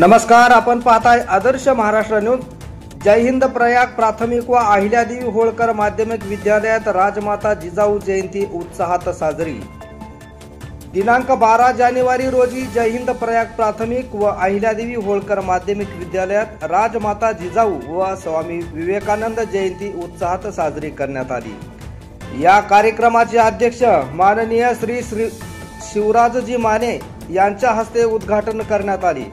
नमस्कार, आपण पाहताय आदर्श महाराष्ट्र न्यूज। जय हिंद। प्रयाग प्राथमिक व अहिल्यादेवी होळकर माध्यमिक विद्यालयात राजमाता जिजाऊ जयंती उत्साहात साजरी। दिनांक 12 जानेवारी रोजी जय हिंद प्रयाग प्राथमिक व अहिल्यादेवी होळकर माध्यमिक विद्यालयात राजमाता जिजाऊ व स्वामी विवेकानंद जयंती उत्साहात साजरी करण्यात आली। या कार्यक्रमाचे अध्यक्ष माननीय श्री शिवराजजी माने यांच्या हस्ते उद्घाटन करण्यात आले।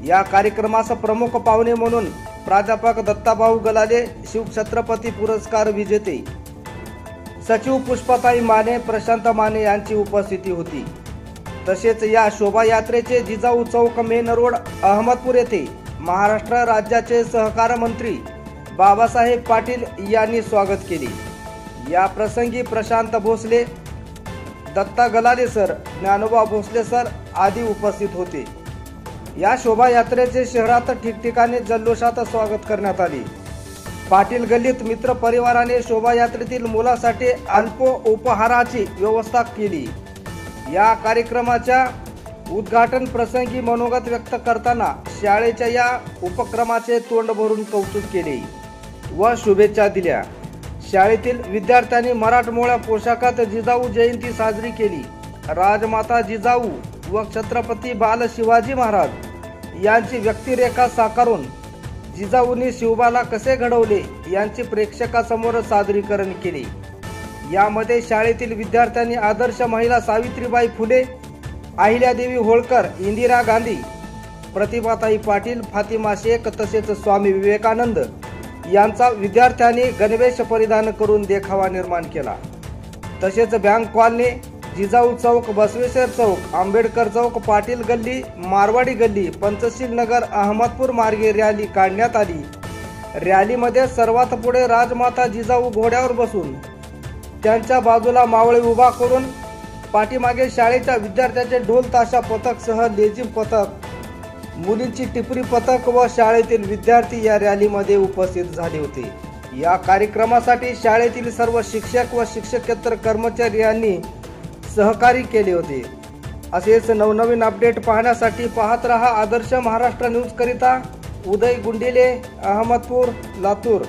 या कार्यक्रमास प्रमुख पाहुणे म्हणून प्राध्यापक दत्ताभाऊ गलाले, शिवछत्रपती पुरस्कार विजेते सचिव पुष्पाताई माने, प्रशांत माने यांची उपस्थिती होती। तसेच या शोभायात्रेचे जिजाऊ चौक मेन रोड अहमदपूर येथे महाराष्ट्र राज्याचे सहकार मंत्री बाबासाहेब पाटील यांनी स्वागत केले। या प्रसंगी प्रशांत भोसले, दत्ता गलाले सर, ज्ञानोबा भोसले सर आदी उपस्थित होते। या शोभायात्रेचे शहरात ठिकठिकाणी जल्लोषात स्वागत करण्यात आले। पाटील गल्लीत मित्र परिवाराने शोभायात्रेतील मुलासाठी अल्प उपहाराची व्यवस्था केली। या कार्यक्रमाच्या उद्घाटन प्रसंगी मनोगत व्यक्त करताना शाळेच्या या उपक्रमाचे तोंड भरून कौतुक केले व शुभेच्छा दिल्या। शाळेतील विद्यार्थ्यांनी मराठमोळ्या पोशाखात जिजाऊ जयंती साजरी केली। राजमाता जिजाऊ व छत्रपती बाल शिवाजी महाराज यांची व्यक्तिरेखा साकारून जिजाऊंनी शिवबाला कसे घडवले यांचे प्रेक्षकासमोर सादरीकरण केले। यामध्ये शाळेतील विद्यार्थ्यांनी आदर्श महिला सावित्रीबाई फुले, अहिल्यादेवी होळकर, इंदिरा गांधी, प्रतिभाताई पाटील, फातिमा शेख तसेच स्वामी विवेकानंद यांचा विद्यार्थ्यांनी गणवेश परिधान करून देखावा निर्माण केला। तसेच बँक कॉलनी, जिजाऊ चौक, बसवेश्वर चौक, आंबेडकर चौक, पाटील गल्ली, मारवाडी गल्ली, पंचशील नगर, अहमदपूर मार्गे रॅली काढण्यात आली। रॅलीमध्ये सर्वात पुढे राजमाता जिजाऊ घोड्यावर बसून त्यांच्या बाजूला मावळे उभा करून पाठीमागे शाळेच्या विद्यार्थ्यांचे ढोल ताशा पथक सह लेझिम पथक, मुलींची टिपरी पथक व शाळेतील विद्यार्थी या रॅलीमध्ये उपस्थित झाले होते। या कार्यक्रमासाठी शाळेतील सर्व शिक्षक व शिक्षकेतर कर्मचारी यांनी सहकार्य केले होते। असेच नवनवीन अपडेट पाहण्यासाठी पाहत रहा आदर्श महाराष्ट्र न्यूज करिता उदय गुंडिले, अहमदपूर, लातूर।